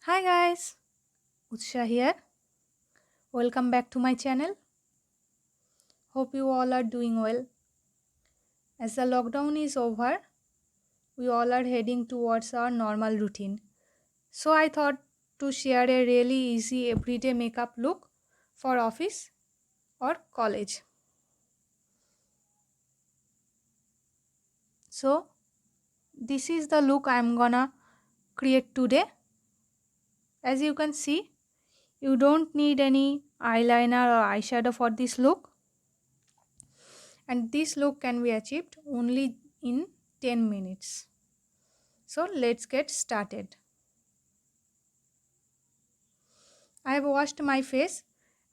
Hi guys, Utsha here. Welcome back to my channel. Hope you all are doing well. As the lockdown is over, we all are heading towards our normal routine. So I thought to share a really easy everyday makeup look for office or college. So this is the look I am gonna create today. As you can see, you don't need any eyeliner or eyeshadow for this look, and this look can be achieved only in 10 minutes. So let's get started. I have washed my face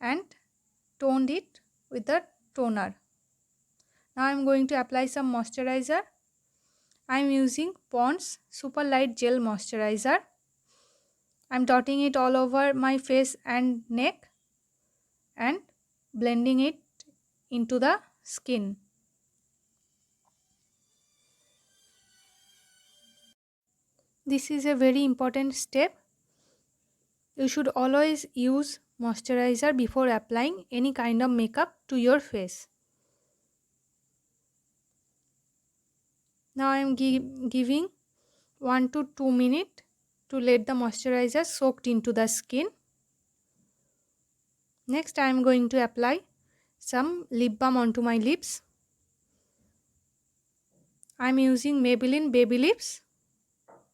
and toned it with the toner. Now I am going to apply some moisturizer. I am using Pond's Super Light Gel Moisturizer. I am dotting it all over my face and neck and blending it into the skin. This is a very important step. You should always use moisturizer before applying any kind of makeup to your face. Now I am giving 1 to 2 minutes to let the moisturizer soaked into the skin. Next I am going to apply some lip balm onto my lips. I am using Maybelline Baby Lips.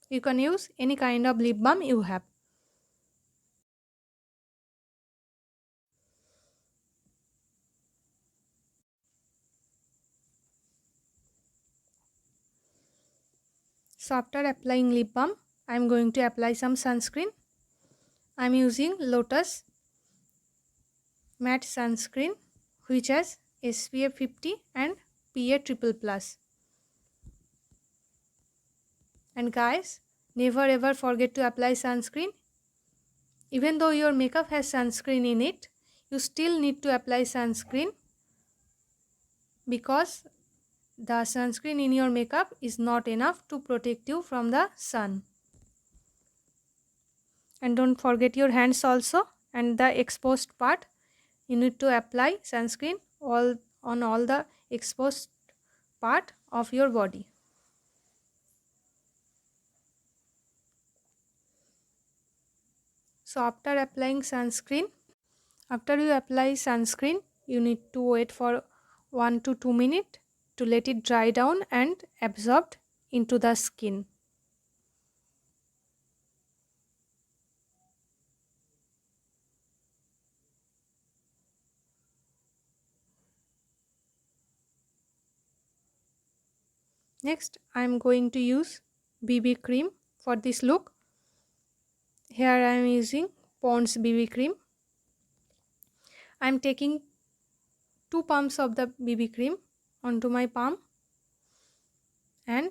You can use any kind of lip balm you have. So after applying lip balm, I am going to apply some sunscreen. I am using Lotus matte sunscreen which has SPF 50 and PA triple plus. And guys, never ever forget to apply sunscreen. Even though your makeup has sunscreen in it, you still need to apply sunscreen because the sunscreen in your makeup is not enough to protect you from the sun. And don't forget your hands also, and the exposed part. You need to apply sunscreen on all the exposed part of your body. So after you apply sunscreen, you need to wait for 1 to 2 minutes to let it dry down and absorb into the skin. Next, I am going to use BB cream for this look. Here I am using Pond's BB cream. I am taking 2 pumps of the BB cream onto my palm and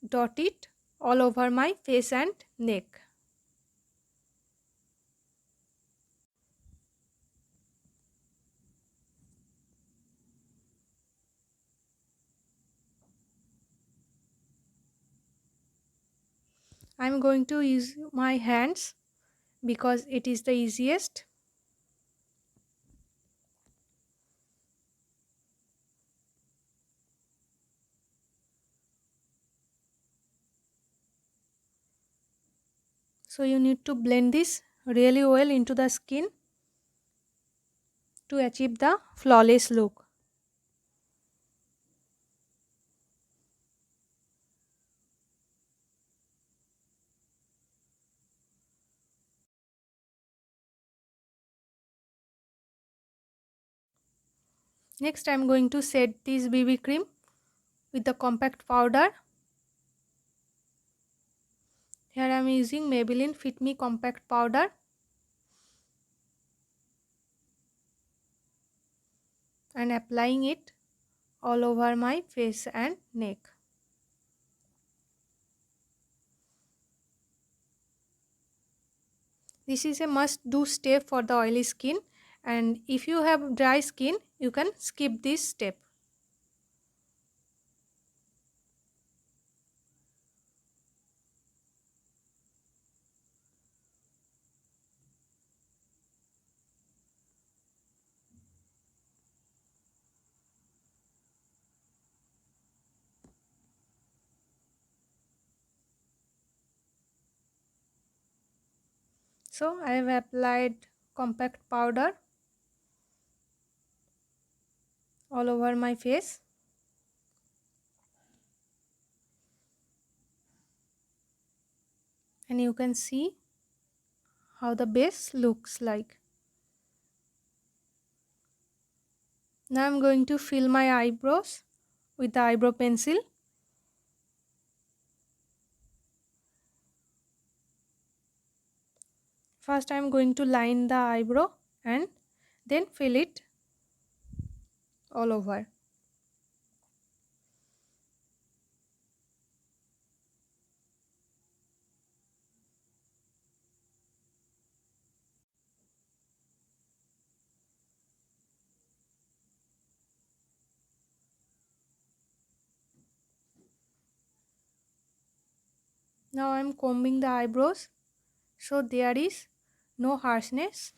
dot it all over my face and neck. I am going to use my hands because it is the easiest. So you need to blend this really well into the skin to achieve the flawless look. Next I am going to set this BB cream with the compact powder. Here I am using Maybelline Fit Me compact powder. And applying it all over my face and neck. This is a must do step for the oily skin, and if you have dry skin you can skip this step. So I have applied compact powder all over my face. And you can see how the base looks like. Now I'm going to fill my eyebrows with the eyebrow pencil. First I'm going to line the eyebrow and then fill it all over. Now I am combing the eyebrows so there is no harshness.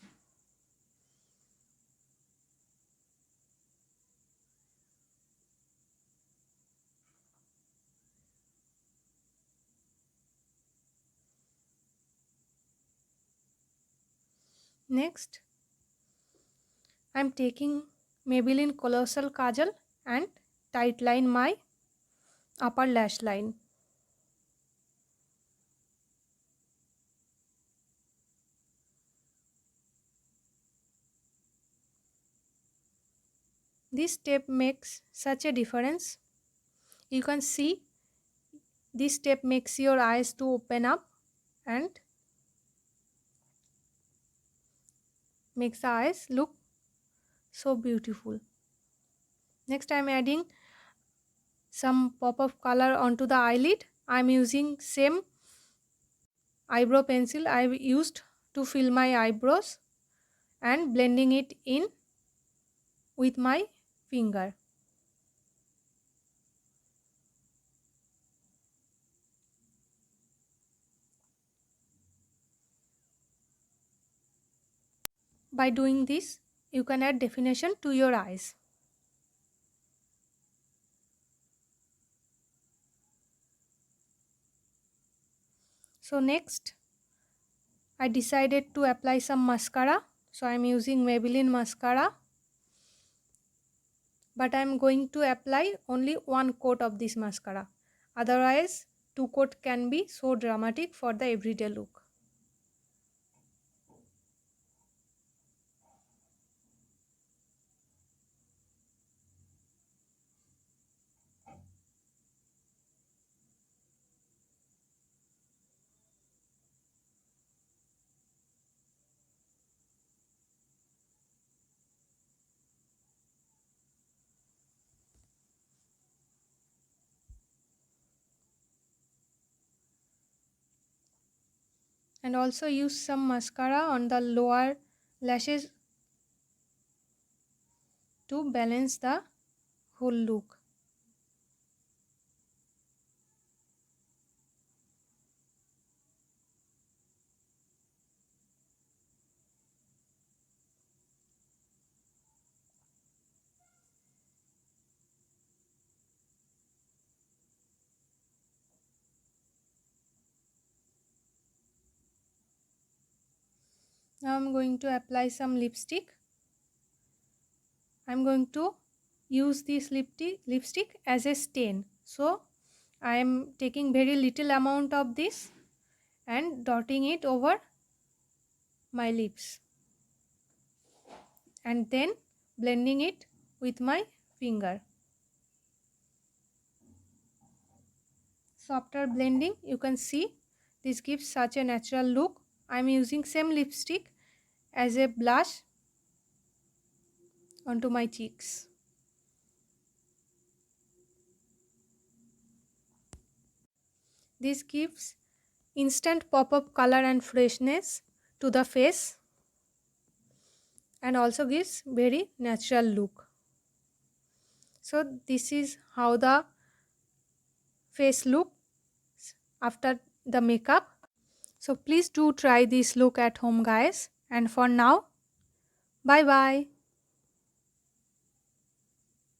Next I am taking Maybelline Colossal Kajal and tight line my upper lash line. This step makes such a difference. You can see this step makes your eyes to open up and makes the eyes look so beautiful. Next I am adding some pop of color onto the eyelid. I am using same eyebrow pencil I used to fill my eyebrows and blending it in with my finger. By doing this, you can add definition to your eyes. So next, I decided to apply some mascara. So I am using Maybelline mascara. But I am going to apply only one coat of this mascara. Otherwise, two coat can be so dramatic for the everyday look. And also use some mascara on the lower lashes to balance the whole look. Now I am going to apply some lipstick. I am going to use this lipstick as a stain. So I am taking very little amount of this and dotting it over my lips and then blending it with my finger. So after blending, you can see this gives such a natural look. I am using same lipstick as a blush onto my cheeks. This gives instant pop-up color and freshness to the face and also gives very natural look. So this is how the face looks after the makeup. So please do try this look at home, guys. And for now, bye bye.